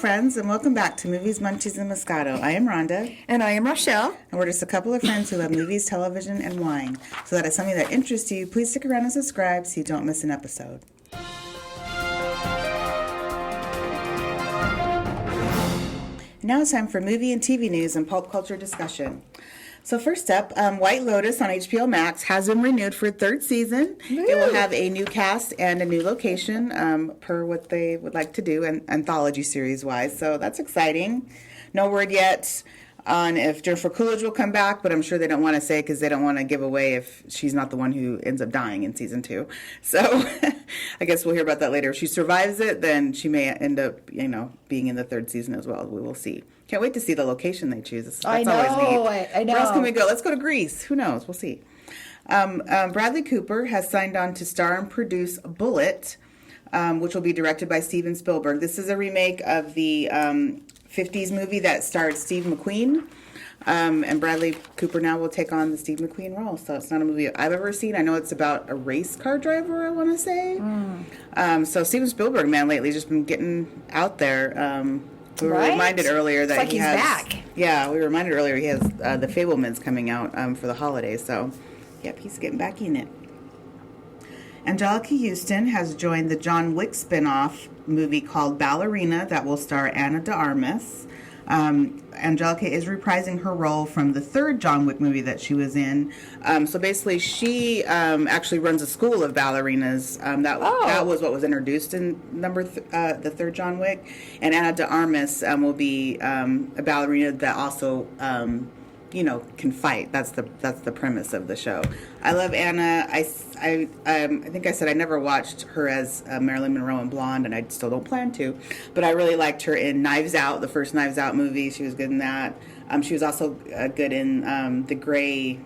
friends, and welcome back to Movies, Munchies, and Moscato. I am Rhonda. And I am Rochelle. And we're just a couple of friends who love movies, television, and wine. So that is something that interests you. Please stick around and subscribe so you don't miss an episode. Now it's time for movie and TV news and pulp culture discussion. So first up, White Lotus on HBO Max has been renewed for a third season. Woo! It will have a new cast and a new location, per what they would like to do, and anthology series-wise. So that's exciting. No word yet on if Jennifer Coolidge will come back, but I'm sure they don't want to say because they don't want to give away if she's not the one who ends up dying in season 2. So I guess we'll hear about that later. If she survives it, then she may end up, being in the third season as well. We will see. Can't wait to see the location they choose. That's always neat. I know. Where else can we go? Let's go to Greece. Who knows? We'll see. Bradley Cooper has signed on to star and produce Bullitt, which will be directed by Steven Spielberg. This is a remake of the 50s movie that starred Steve McQueen. And Bradley Cooper now will take on the Steve McQueen role. So it's not a movie I've ever seen. I know it's about a race car driver, I want to say. So Steven Spielberg, man, lately has just been getting out there. We were reminded earlier that he's back. Yeah, we were reminded earlier he has The Fabelmans coming out for the holidays. So, yep, he's getting back in it. Angelica Houston has joined the John Wick spinoff movie called Ballerina that will star Ana de Armas. Angelica is reprising her role from the third John Wick movie that she was in. So basically, she actually runs a school of ballerinas. That was what was introduced in the third John Wick. And Ana de Armas will be a ballerina that also can fight. That's the premise of the show. I love Anna. I think I said I never watched her as Marilyn Monroe in Blonde, and I still don't plan to. But I really liked her in Knives Out, the first Knives Out movie. She was good in that. She was also good in the Gray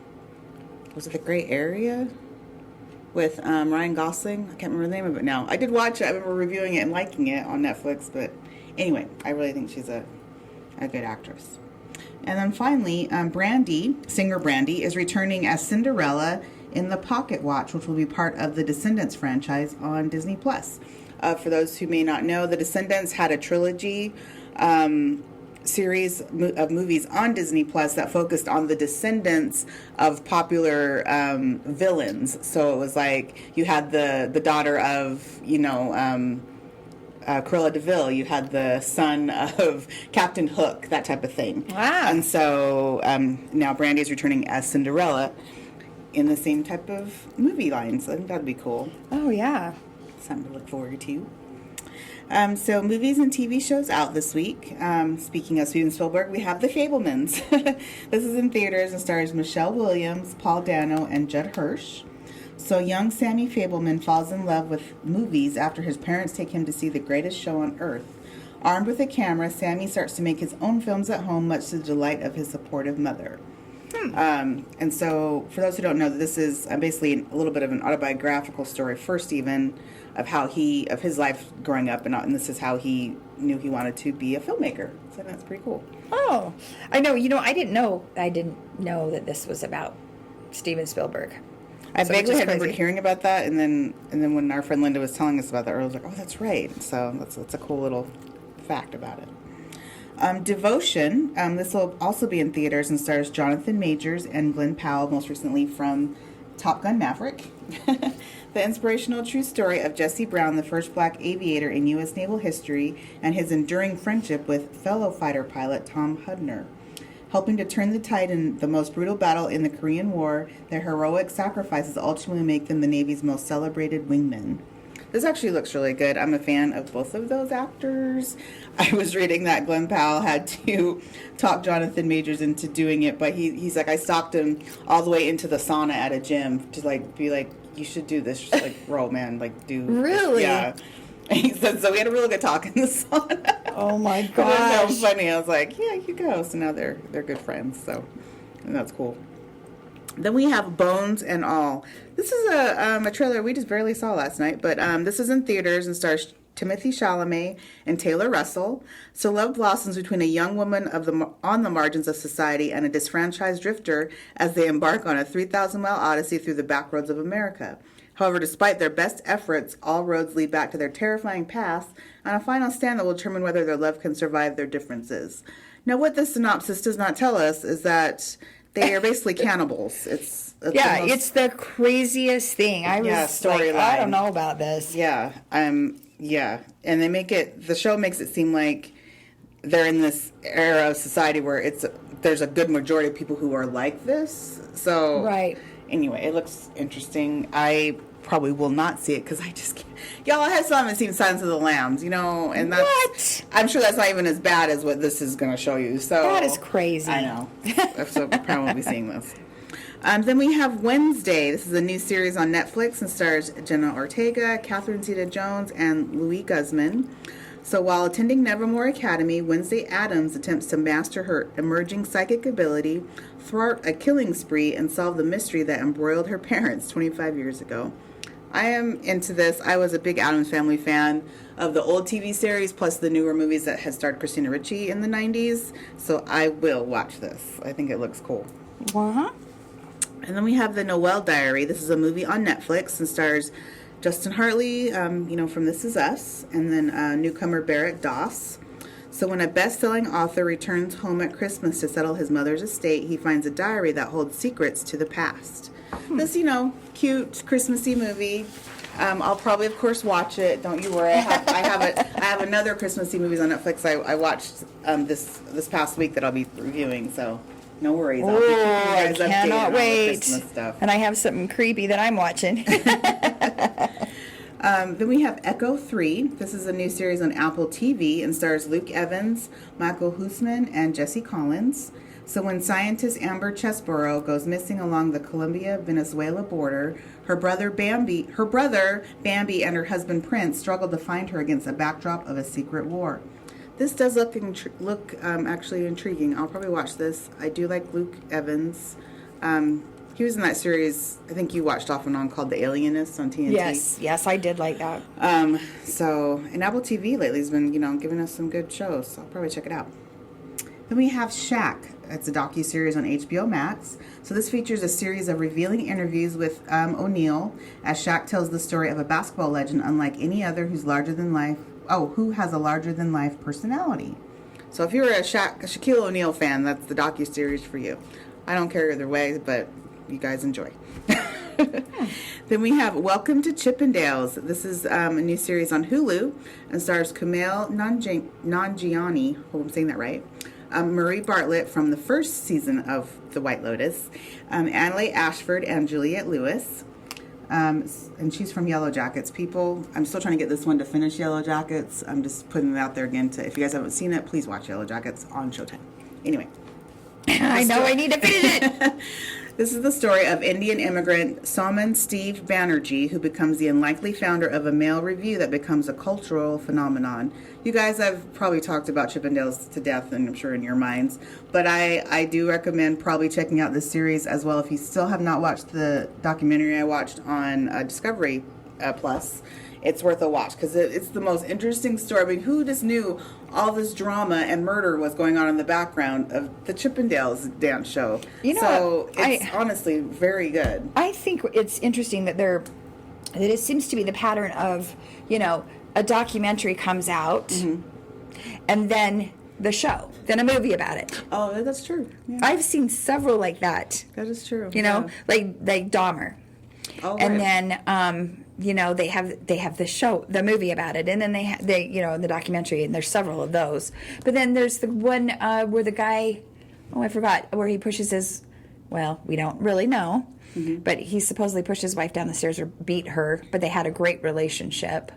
Area with Ryan Gosling. I can't remember the name of it now. I did watch it. I remember reviewing it and liking it on Netflix. But anyway, I really think she's a good actress. And then finally, singer Brandy, is returning as Cinderella in The Pocket Watch, which will be part of the Descendants franchise on Disney+. For those who may not know, the Descendants had a trilogy series of movies on Disney+ that focused on the descendants of popular villains. So it was like you had the daughter of, Cruella de Vil, you had the son of Captain Hook, that type of thing. Wow. And so now Brandy is returning as Cinderella in the same type of movie line. So I think that'd be cool. Oh, yeah. Something to look forward to. So movies and TV shows out this week. Speaking of Steven Spielberg, we have The Fabelmans. This is in theaters and stars Michelle Williams, Paul Dano, and Judd Hirsch. So young Sammy Fabelman falls in love with movies after his parents take him to see the greatest show on earth. Armed with a camera, Sammy starts to make his own films at home, much to the delight of his supportive mother. And so, for those who don't know, this is basically a little bit of an autobiographical story for Steven of his life growing up, and this is how he knew he wanted to be a filmmaker. So that's pretty cool. Oh, I know. I didn't know that this was about Steven Spielberg. I vaguely remember hearing about that, and then when our friend Linda was telling us about that, I was like, oh, that's right. So that's a cool little fact about it. Devotion, this will also be in theaters and stars Jonathan Majors and Glenn Powell, most recently from Top Gun Maverick. The inspirational true story of Jesse Brown, the first black aviator in U.S. naval history, and his enduring friendship with fellow fighter pilot Tom Hudner. Helping to turn the tide in the most brutal battle in the Korean War, their heroic sacrifices ultimately make them the Navy's most celebrated wingmen. This actually looks really good. I'm a fan of both of those actors. I was reading that Glenn Powell had to talk Jonathan Majors into doing it, but he's like, I stalked him all the way into the sauna at a gym to be like, you should do this role, man. Do really? This. Yeah. And he said, so we had a real good talk in the sauna. Oh my It gosh. was so funny. I was like, yeah, you go. So now they're good friends. So and that's cool. Then we have Bones and All. This is a trailer we just barely saw last night, but this is in theaters and stars Timothy Chalamet and Taylor Russell. So love blossoms between a young woman on the margins of society and a disfranchised drifter as they embark on a 3,000-mile odyssey through the back roads of America. However, despite their best efforts, all roads lead back to their terrifying past on a final stand that will determine whether their love can survive their differences. Now, what this synopsis does not tell us is that they are basically cannibals. It's the craziest thing. I was like, I don't know about this. Yeah, and they make it. The show makes it seem like they're in this era of society where there's a good majority of people who are like this. So anyway, it looks interesting. I probably will not see it because I just can't. Y'all, I still haven't seen Silence of the Lambs, and that's what? I'm sure that's not even as bad as what this is going to show you. So that is crazy. I know. So probably won't be seeing this. Then we have Wednesday. This is a new series on Netflix and stars Jenna Ortega, Catherine Zeta-Jones, and Louis Guzman. So while attending Nevermore Academy, Wednesday Addams attempts to master her emerging psychic ability, thwart a killing spree, and solve the mystery that embroiled her parents 25 years ago. I am into this. I was a big Addams Family fan of the old TV series, plus the newer movies that had starred Christina Ricci in the 90s. So I will watch this. I think it looks cool. Uh-huh. And then we have The Noel Diary. This is a movie on Netflix and stars Justin Hartley, from This Is Us, and then newcomer Barrett Doss. So when a best-selling author returns home at Christmas to settle his mother's estate, he finds a diary that holds secrets to the past. This, cute Christmassy movie. I'll probably, of course, watch it. Don't you worry. I have another Christmassy movies on Netflix I watched this past week that I'll be reviewing. So no worries. I'll be keeping you guys updated cannot wait. On the Christmas stuff. And I have something creepy that I'm watching. Then we have Echo 3. This is a new series on Apple TV and stars Luke Evans, Michael Huisman, and Jesse Collins. So when scientist Amber Chesborough goes missing along the Colombia-Venezuela border, her brother Bambi and her husband Prince struggle to find her against a backdrop of a secret war. This does look actually intriguing. I'll probably watch this. I do like Luke Evans. He was in that series I think you watched off and on called The Alienist on TNT. Yes, I did like that. And Apple TV lately has been, giving us some good shows, so I'll probably check it out. Then we have Shaq. It's a docuseries on HBO Max. So this features a series of revealing interviews with O'Neal as Shaq tells the story of a basketball legend unlike any other who has a larger-than-life personality. So if you're a Shaquille O'Neal fan, that's the docuseries for you. I don't care either way, but you guys enjoy. Then we have Welcome to Chippendales. This is a new series on Hulu and stars Kumail Nanjiani. Hope I'm saying that right. Marie Bartlett from the first season of The White Lotus, Annalise Ashford, and Juliette Lewis. And she's from Yellow Jackets. People, I'm still trying to get this one to finish Yellow Jackets. I'm just putting it out there again if you guys haven't seen it, please watch Yellow Jackets on Showtime. Anyway. I know I need to finish it. This is the story of Indian immigrant Soman Steve Banerjee, who becomes the unlikely founder of a mail review that becomes a cultural phenomenon. You guys, I've probably talked about Chippendales to death, and I'm sure in your minds, but I do recommend probably checking out this series as well if you still have not watched the documentary I watched on Discovery Plus. It's worth a watch because it's the most interesting story. I mean, who just knew all this drama and murder was going on in the background of the Chippendales dance show? It's honestly very good. I think it's interesting that it seems to be the pattern of, a documentary comes out and then the show, then a movie about it. Oh, that's true. Yeah. I've seen several like that. That is true. Like Dahmer. Oh, right. And then they have the show, the movie about it, and then they the documentary, and there's several of those. But then there's the one where the guy, I forgot, where he pushes his, we don't really know, but he supposedly pushed his wife down the stairs or beat her, but they had a great relationship.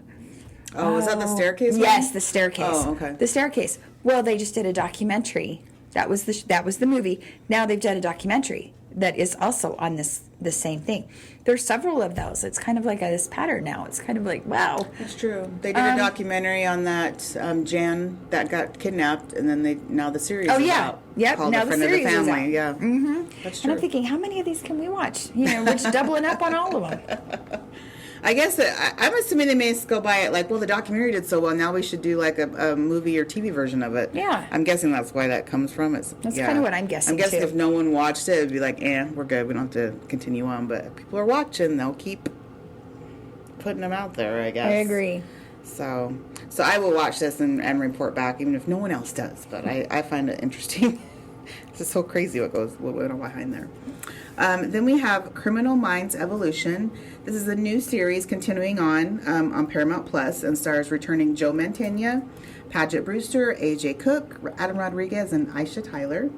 Oh, is that the staircase one? Yes, the staircase. Oh, okay. The staircase. Well, they just did a documentary. That was the movie. Now they've done a documentary that is also on the same thing. There's several of those. It's kind of like this pattern now. It's kind of like, wow. That's true. They did a documentary on that Jan that got kidnapped, and then now the series is out. Yep. Called Now A the Friend of series the Family. is out. Yeah. Mm-hmm. That's true. And I'm thinking, how many of these can we watch? We're just doubling up on all of them. I guess I'm assuming they may go by it like, well, the documentary did so well. Now we should do like a movie or TV version of it. Yeah. I'm guessing that's why that comes from. That's kind of what I'm guessing. I'm guessing too. if no one watched it, it'd be like, we're good. We don't have to continue on. But if people are watching, they'll keep putting them out there, I guess. I agree. So I will watch this and report back, even if no one else does. But I find it interesting. It's just so crazy what went on behind there. Then we have Criminal Minds Evolution. This is a new series continuing on Paramount Plus and stars returning Joe Mantegna, Paget Brewster, AJ Cook, Adam Rodriguez, and Aisha Tyler.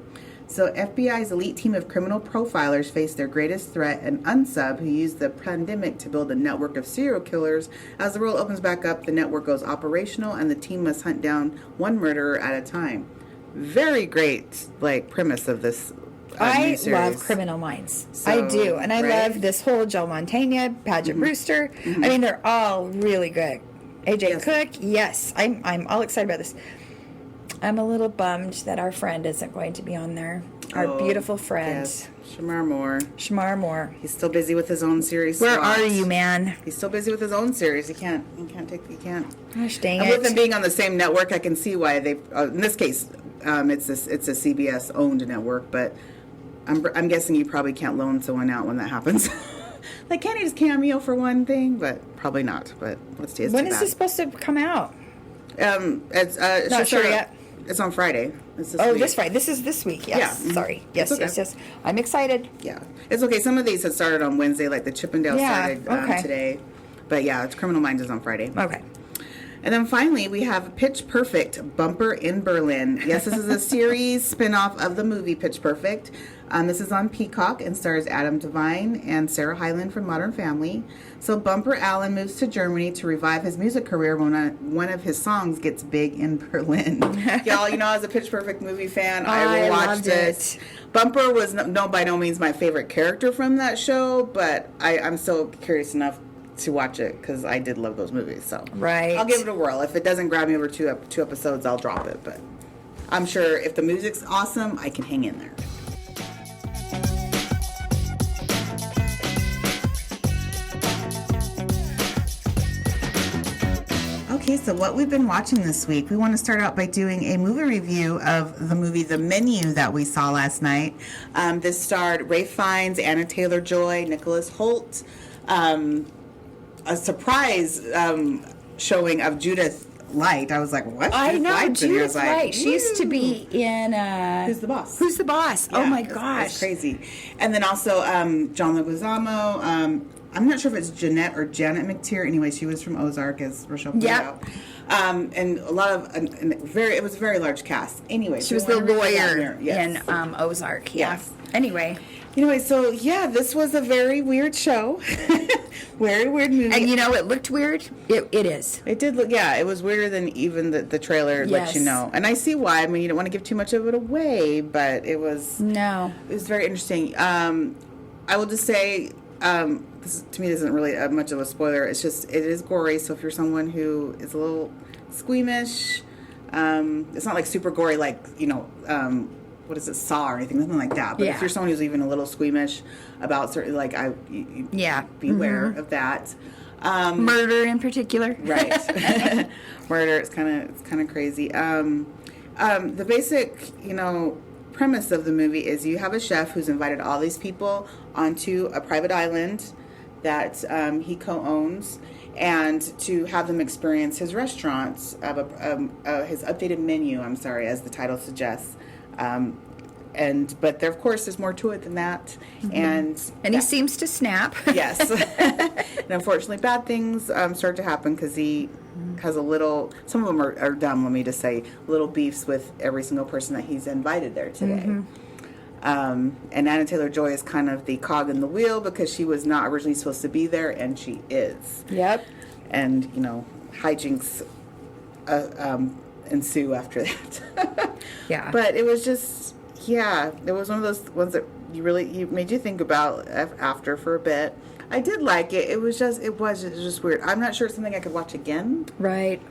So FBI's elite team of criminal profilers face their greatest threat, an unsub who used the pandemic to build a network of serial killers. As the world opens back up, the network goes operational, and the team must hunt down one murderer at a time. Very great, premise of this. I love Criminal Minds. So, I do, and I right? love this whole Joe Mantegna, Paget Brewster. I mean, they're all really good. AJ Cook, yes, I'm all excited about this. I'm a little bummed that our friend isn't going to be on there. Our beautiful friend. Yes. Shamar Moore. He's still busy with his own series. Where are you, man? He's still busy with his own series. He can't. Gosh dang and it. with them being on the same network, I can see why they. In this case, it's a CBS owned network, but I'm guessing you probably can't loan someone out when that happens. Like, can't he just cameo for one thing? But probably not. But let's see. When is this supposed to come out? It's not sure yet. It's on Friday. It's this week. This Friday. This is this week. Yes. Yeah. Sorry. Yes. Okay. Yes. I'm excited. Yeah. It's okay. Some of these had started on Wednesday, like the Chippendale started today. But yeah, it's Criminal Minds is on Friday. Okay. And then finally, we have Pitch Perfect, Bumper in Berlin. Yes, this is a series spin-off of the movie Pitch Perfect. This is on Peacock and stars Adam Devine and Sarah Hyland from Modern Family. So Bumper Allen moves to Germany to revive his music career when one of his songs gets big in Berlin. Y'all, as a Pitch Perfect movie fan, I watched it. Bumper was by no means my favorite character from that show, but I'm still curious enough to watch it because I did love those movies. So right. I'll give it a whirl. If it doesn't grab me over two episodes, I'll drop it. But I'm sure if the music's awesome, I can hang in there. Okay, so what we've been watching this week, we want to start out by doing a movie review of the movie The Menu that we saw last night. This starred Ralph Fiennes, Anna Taylor-Joy, Nicholas Hoult, a surprise showing of Judith Light. I was like, what? I know, Light's in here. Judith Light. She used to be in... Who's the Boss? Who's the Boss? Yeah, oh my gosh. That's crazy. And then also John Leguizamo. I'm not sure if it's Jeanette or Janet McTeer. Anyway, she was from Ozark, as Rochelle pointed out. And a lot of it was a very large cast. Anyway, she was the lawyer in Ozark. Yeah. Yes. Anyway, so yeah, this was a very weird show. Very weird movie. And it looked weird. It is. It did look. Yeah, it was weirder than even the trailer lets you know. And I see why. I mean, you don't want to give too much of it away, but it was. No. It was very interesting. I will just say. This, to me, isn't really much of a spoiler. It's just, it is gory. So if you're someone who is a little squeamish, it's not like super gory, like, what is it, Saw or anything, nothing like that. But if you're someone who's even a little squeamish about certain, beware of that. Murder in particular. Right. Murder, it's kind of crazy. The basic, premise of the movie is you have a chef who's invited all these people onto a private island that he co-owns, and to have them experience his restaurants, his updated menu, as the title suggests. But there, of course, there's more to it than that. Mm-hmm. And he seems to snap. Yes. And unfortunately, bad things start to happen because he has some of them are dumb, let me just say, little beefs with every single person that he's invited there today. Mm-hmm. And Anna Taylor-Joy is kind of the cog in the wheel because she was not originally supposed to be there, and she is. Yep. And, hijinks ensue after that. Yeah. But it was just, it was one of those ones that you made you think about after for a bit. I did like it. It was just weird. I'm not sure it's something I could watch again. Right.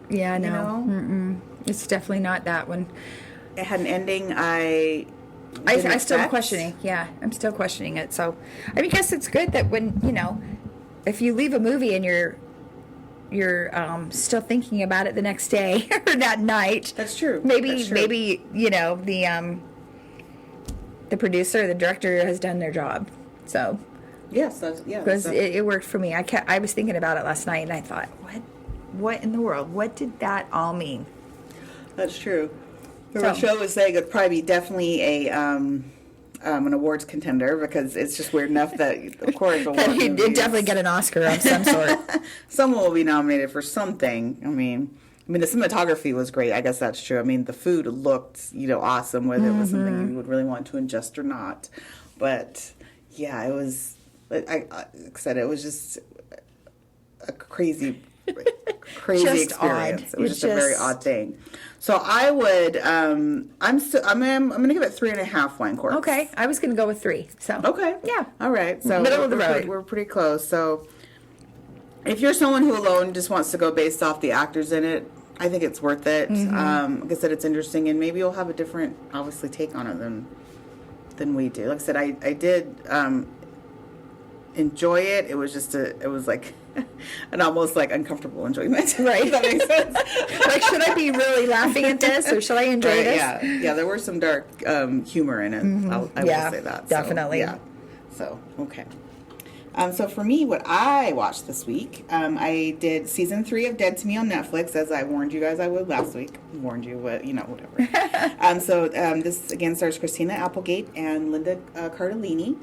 Yeah, no. It's definitely not that one. It had an ending I still am questioning. Yeah, I'm still questioning it. So, I guess it's good that when, if you leave a movie and you're still thinking about it the next day or that night. That's true. Maybe That's true. maybe the producer, the director has done their job. So Yes, because it worked for me. I was thinking about it last night and I thought, what in the world? What did that all mean? That's true. Rochelle was saying it'd probably be definitely an awards contender because it's just weird enough that, of course, He'd definitely get an Oscar of some sort. Someone will be nominated for something. I mean, the cinematography was great. I guess that's true. I mean, the food looked, awesome, whether it was something you would really want to ingest or not. But yeah, it was. Like I said, it was just a crazy Just experience. odd. It was just a very odd thing. So I would. I'm going to give it 3.5 wine corks. Okay, I was going to go with 3. So Okay. yeah, All right. So Middle of the road. We're pretty close. So if you're someone who alone just wants to go based off the actors in it, I think it's worth it. Like I said, it's interesting, and maybe you'll have a different, obviously, take on it than we do. Like I said, I did enjoy it. It was just it was like an almost like uncomfortable enjoyment. Right. Does that make sense? like, should I be really laughing at this or should I enjoy Right, this? Yeah. There were some dark humor in it. I will say that. Definitely. So, yeah. So okay. So for me, what I watched this week, I did season 3 of Dead to Me on Netflix, as I warned you guys I would last week. Warned you, whatever. So this again stars Christina Applegate and Linda Cardellini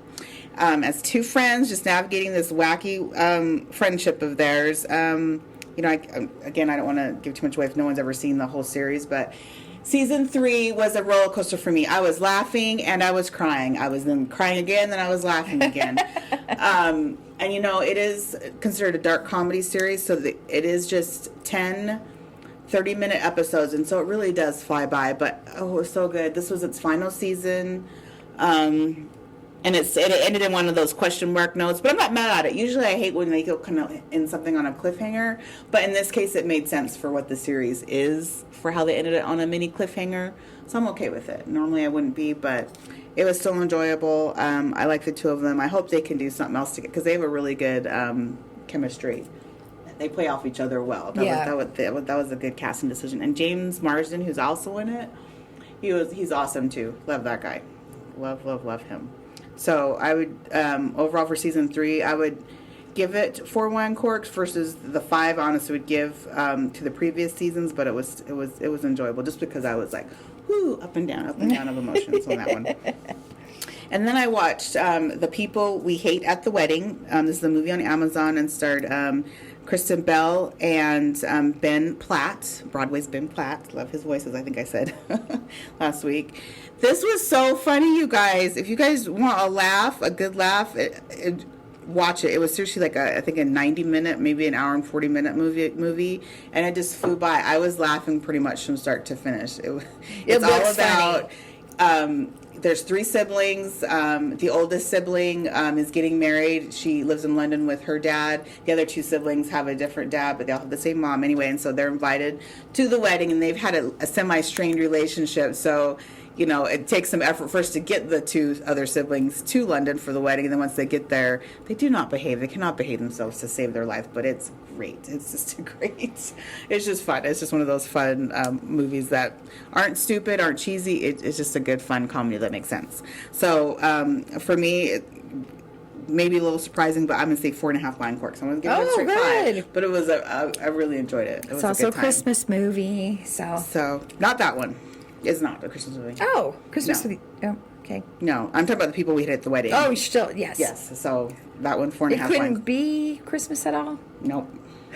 as 2 friends just navigating this wacky friendship of theirs. I don't want to give too much away if no one's ever seen the whole series, but season 3 was a roller coaster for me. I was laughing and I was crying. I was then crying again, then I was laughing again. It is considered a dark comedy series, so it is just 10 30-minute episodes, and so it really does fly by. But it was so good. This was its final season. And it ended in one of those question mark notes, but I'm not mad at it. Usually I hate when they go kind of in something on a cliffhanger, but in this case it made sense for what the series is, for how they ended it on a mini cliffhanger, so I'm okay with it. Normally I wouldn't be, but it was still enjoyable. I like the 2 of them. I hope they can do something else together, because they have a really good chemistry. They play off each other well. That was a good casting decision. And James Marsden, who's also in it, he's awesome too. Love that guy. Love him. So I would, overall for season 3, I would give it 4 wine corks versus the 5 honestly would give to the previous seasons, but it was enjoyable just because I was like, whoo, up and down of emotions on that one. And then I watched The People We Hate at the Wedding. This is a movie on Amazon and starred Kristen Bell and Ben Platt, Broadway's Ben Platt. Love his voice, as I think I said last week. This was so funny, you guys. If you guys want a good laugh, watch it. It was seriously like I think a 90-minute, maybe an hour and 40-minute movie, and it just flew by. I was laughing pretty much from start to finish. It's all about. There's 3 siblings. The oldest sibling is getting married. She lives in London with her dad. The other 2 siblings have a different dad, but they all have the same mom anyway, and so they're invited to the wedding, and they've had a semi-strained relationship, so it takes some effort first to get the 2 other siblings to London for the wedding, and then once they get there, they do not behave. They cannot behave themselves to save their life, but it's great. It's just great. It's just fun. It's just one of those fun movies that aren't stupid, aren't cheesy. It's just a good, fun comedy that makes sense. So for me, maybe a little surprising, but I'm going to say 4.5 wine corks. I'm going to give it a straight 5. But it was I really enjoyed it. It was it's also a good time. Christmas movie, So not that one. It's not a Christmas movie. Oh, Christmas No. movie. Oh, okay. No, I'm talking about The People We Hate at the Wedding. Oh, still, yes. Yes, so that one, 4.5 It couldn't wine. be Christmas at all? Nope.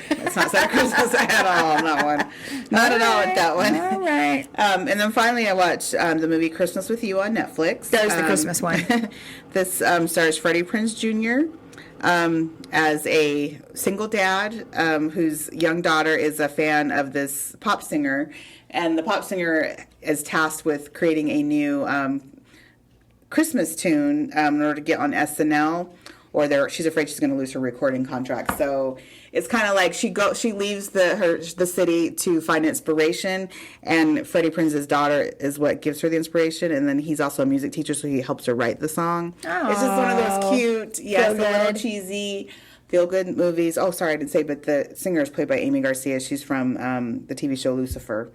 It's not Santa Christmas at all on that one. Not at all with that one. All right. And then finally I watched the movie Christmas with You on Netflix. There's the Christmas one. This stars Freddie Prinze Jr. As a single dad whose young daughter is a fan of this pop singer. And the pop singer is tasked with creating a new Christmas tune in order to get on SNL, or she's afraid she's going to lose her recording contract. So it's kind of like she leaves the city to find inspiration, and Freddie Prinze's daughter is what gives her the inspiration, and then he's also a music teacher, so he helps her write the song. It's just one of those cute, yes, a little cheesy. feel-good movies. Oh, sorry, I didn't say, but the singer is played by Amy Garcia. She's from the TV show Lucifer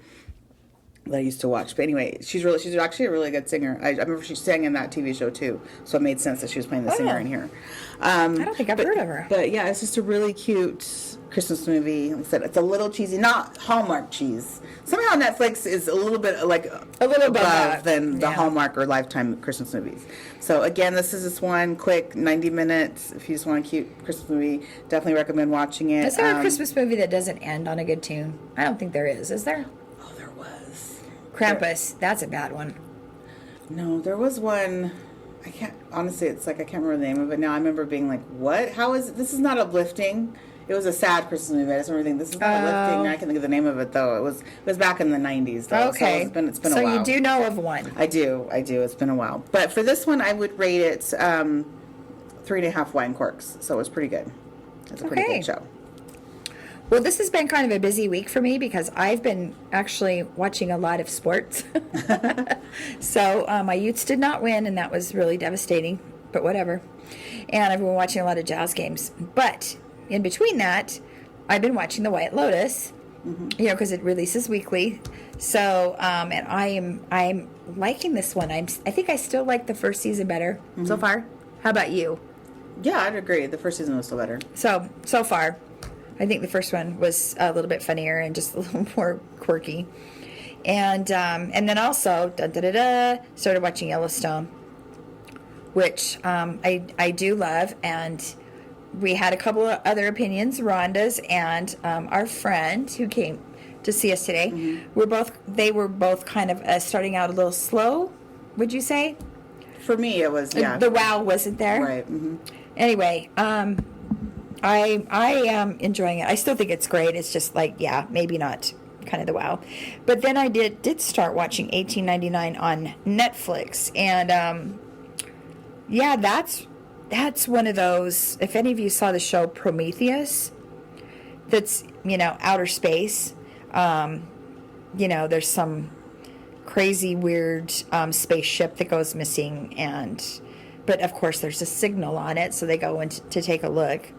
that I used to watch. But anyway, she's actually a really good singer. I remember she sang in that TV show too, so it made sense that she was playing the singer in here. I don't think I've heard of her. But yeah, it's just a really cute Christmas movie. Like I said, it's a little cheesy, not Hallmark cheese. Somehow Netflix is a little bit above than the Hallmark or Lifetime Christmas movies. So again, this is just one quick 90 minutes. If you just want a cute Christmas movie, definitely recommend watching it. Is there a Christmas movie that doesn't end on a good tune? I don't think there is. Is there? Oh, there was. Krampus. That's a bad one. No, there was one. I can't, honestly, it's like I can't remember the name of it now. I remember being like, what? How is this? Is not uplifting. It was a sad Christmas movie. I just remember thinking, this is not uplifting. I can't think of the name of it, though. It was back in the 90s, though. Okay. So it's been a while. So you do know of one. I do. It's been a while. But for this one, I would rate it 3.5 wine corks. So it was pretty good. It's a pretty good show. Well, this has been kind of a busy week for me because I've been actually watching a lot of sports. So my Utes did not win, and that was really devastating, but whatever. And I've been watching a lot of Jazz games. But in between that, I've been watching The White Lotus, because it releases weekly. So, and I'm liking this one. I think I still like the first season better so far. How about you? Yeah, I'd agree. The first season was still better. So far. I think the first one was a little bit funnier and just a little more quirky. And then also, started watching Yellowstone, which I do love. And we had a couple of other opinions, Rhonda's and our friend who came to see us today. They were both kind of starting out a little slow, would you say? For me, it was, yeah. The wow wasn't there. Right. Anyway, I am enjoying it. I still think it's great. It's just like, yeah, maybe not kind of the wow. But then I did start watching 1899 on Netflix. And, yeah, that's one of those, if any of you saw the show Prometheus, that's, outer space. There's some crazy, weird spaceship that goes missing. But, of course, there's a signal on it, so they go in to take a look.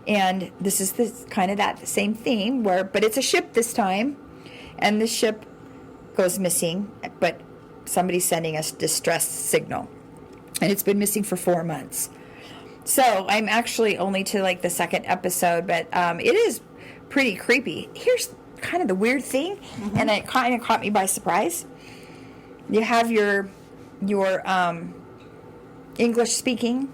And this is kind of that same theme, but it's a ship this time, and the ship goes missing, but somebody's sending us distress signal, and it's been missing for 4 months. So I'm actually only to like the second episode, but it is pretty creepy. Here's kind of the weird thing, and it kind of caught me by surprise. You have your English speaking.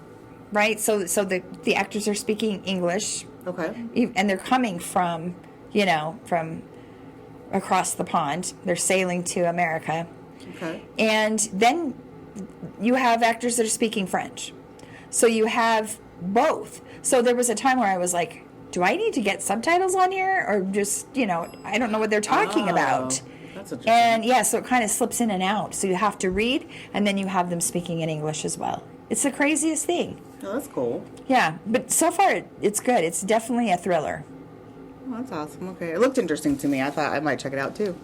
Right, so the actors are speaking English. Okay. And they're coming from across the pond. They're sailing to America. Okay. And then you have actors that are speaking French. So you have both. So there was a time where I was like, do I need to get subtitles on here? Or just, I don't know what they're talking about. That's interesting. And yeah, so it kind of slips in and out. So you have to read, and then you have them speaking in English as well. It's the craziest thing. Oh, that's cool. Yeah, but so far it's good. It's definitely a thriller. Oh, that's awesome. Okay. It looked interesting to me. I thought I might check it out too.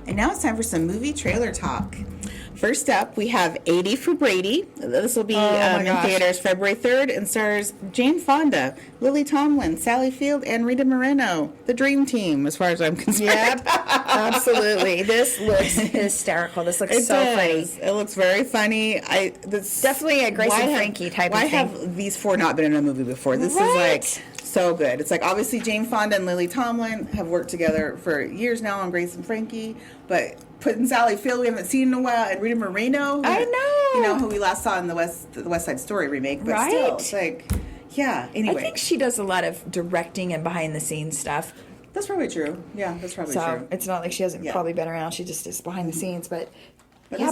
And now it's time for some movie trailer talk. First up, we have 80 for Brady. This will be in theaters February 3rd and stars Jane Fonda, Lily Tomlin, Sally Field, and Rita Moreno. The dream team, as far as I'm concerned. Yep, absolutely. This looks hysterical. This looks funny. It looks very funny. This definitely a Grace and Frankie type of thing. Why have these four not been in a movie before? This is like so good. It's like obviously Jane Fonda and Lily Tomlin have worked together for years now on Grace and Frankie, but putting Sally Field we haven't seen in a while, and Rita Moreno, who we last saw in the West Side Story remake, but still, it's like, yeah. Anyway, I think she does a lot of directing and behind the scenes stuff. That's probably true. Yeah, that's probably true. So it's not like she hasn't probably been around. She just is behind the scenes, but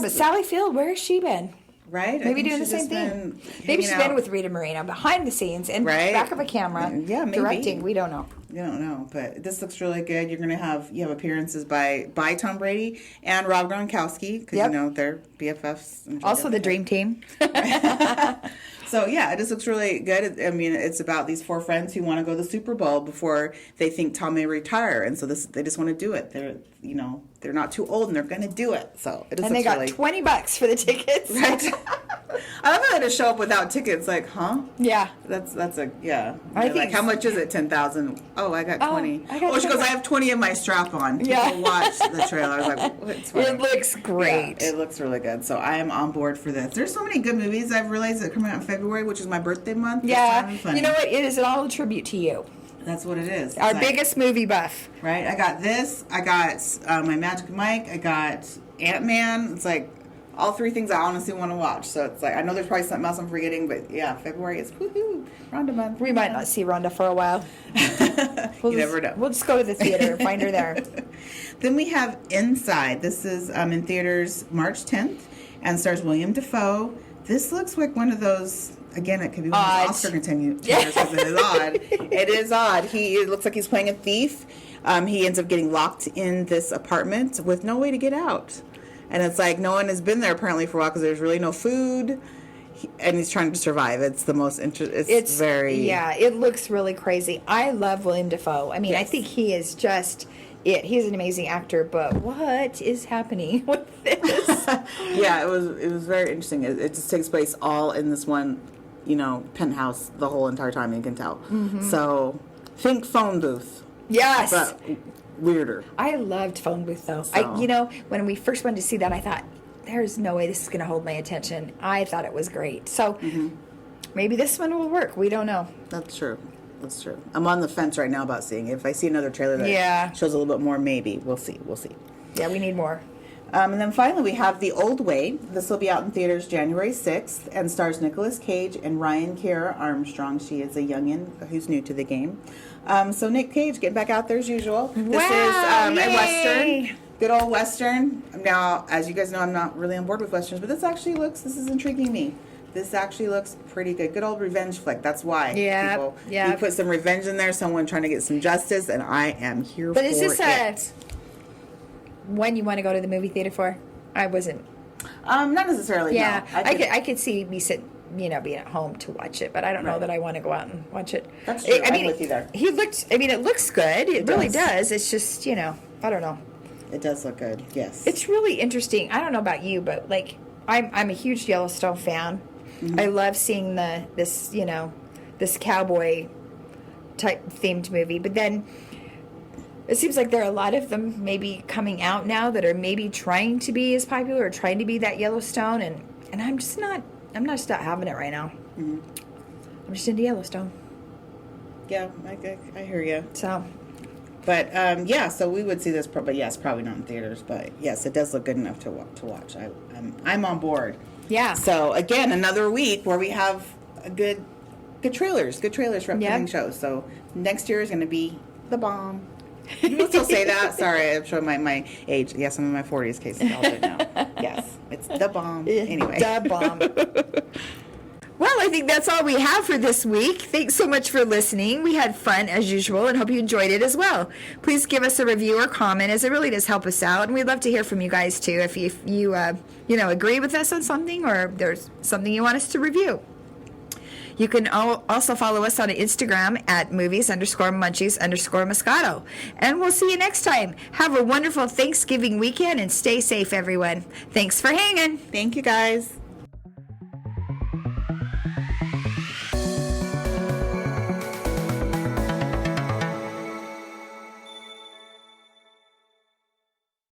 Sally Field, where has she been? Right? Maybe doing the same thing. Maybe she's been with Rita Moreno behind the scenes and back of a camera. Yeah, maybe. Directing. We don't know. You don't know, but this looks really good. You have appearances by Tom Brady and Rob Gronkowski because Yep. they're BFFs. And Also the Dream Team. So yeah, it just looks really good. I mean, it's about these 4 friends who want to go to the Super Bowl before they think Tom may retire, and so they just want to do it. They're not too old and they're going to do it. So it just And they got $20 for the tickets. right. I love how they just show up without tickets. Like, huh? Yeah. That's a yeah. I They're think like, how much is it? 10,000. Oh, I got 20. I got She goes, I have 20 in my strap on. Yeah. People watch the trailer. I was like, well, it's fine. It looks great. Yeah, it looks really good. So I am on board for this. There's so many good movies I've realized that come out in February, which is my birthday month. Yeah. It's funny. You know what? It is all a tribute to you. That's what it is. Our It's like, biggest movie buff. right? I got this. I got my Magic Mike. I got Ant-Man. It's like all 3 things I honestly want to watch. So it's like, I know there's probably something else I'm forgetting, but yeah, February is woohoo. Rhonda month. We might not see Rhonda for a while. You never know. We'll just go to the theater and find her there. Then we have Inside. This is in theaters March 10th and stars William Dafoe. This looks like one of those, again, it could be one of Odd. those Oscar contenders because it is odd. It is odd. It looks like he's playing a thief. He ends up getting locked in this apartment with no way to get out. And it's like no one has been there apparently for a while because there's really no food. And he's trying to survive. It's the most interesting. It's very... Yeah, it looks really crazy. I love William Dafoe. I mean, I Yes. think he is just it. He's an amazing actor, but what is happening with this? Yeah, it was very interesting. It just takes place all in this one, penthouse the whole entire time. You can tell. Mm-hmm. So think phone booth, Yes. but weirder. I loved Phone Booth, though. So- When we first went to see that, I thought, there's no way this is going to hold my attention. I thought it was great. So Mm-hmm. maybe this one will work. We don't know. That's true. That's true. I'm on the fence right now about seeing it. If I see another trailer that Yeah. shows a little bit more, maybe we'll see. Yeah, we need more. And then finally, we have The Old Way. This will be out in theaters January 6th and stars Nicolas Cage and Ryan Kiera Armstrong. She is a youngin' who's new to the game. So Nick Cage getting back out there as usual. This Wow, is yay. a Western. Good old Western. Now, as you guys know, I'm not really on board with Westerns, but this is intriguing me. This actually looks pretty good. Good old revenge flick. That's why. Yeah, yeah. You put some revenge in there, someone trying to get some justice, and I am here But for is this it. when you want to go to the movie theater for? I wasn't. Not necessarily, Yeah, no. I could see me being at home to watch it, but I don't know Right. that I want to go out and watch it. That's true. I I'm mean, with you there. it looks good. It really does. does. It's just, I don't know. It does look good, yes. It's really interesting. I don't know about you, but like, I'm a huge Yellowstone fan. Mm-hmm. I love seeing this cowboy type themed movie, but then it seems like there are a lot of them maybe coming out now that are maybe trying to be as popular or trying to be that Yellowstone, and I'm just not having it right now. Mm-hmm. I'm just into Yellowstone. Yeah, I hear you. So, But so we would see this, but yes, probably not in theaters. But yes, it does look good enough to watch. I'm on board. yeah. So again, another week where we have a good trailers for upcoming Yep. shows. So next year is going to be the bomb. You will still say that. Sorry, I'm showing my age. Yes, I'm in my 40s. Case I'll do it now. Yes, it's the bomb. Anyway, Da bomb. Well, I think that's all we have for this week. Thanks so much for listening. We had fun as usual and hope you enjoyed it as well. Please give us a review or comment, as it really does help us out. And we'd love to hear from you guys too if you agree with us on something or if there's something you want us to review. You can also follow us on Instagram at movies_munchies_moscato. And we'll see you next time. Have a wonderful Thanksgiving weekend and stay safe, everyone. Thanks for hanging. thank you guys.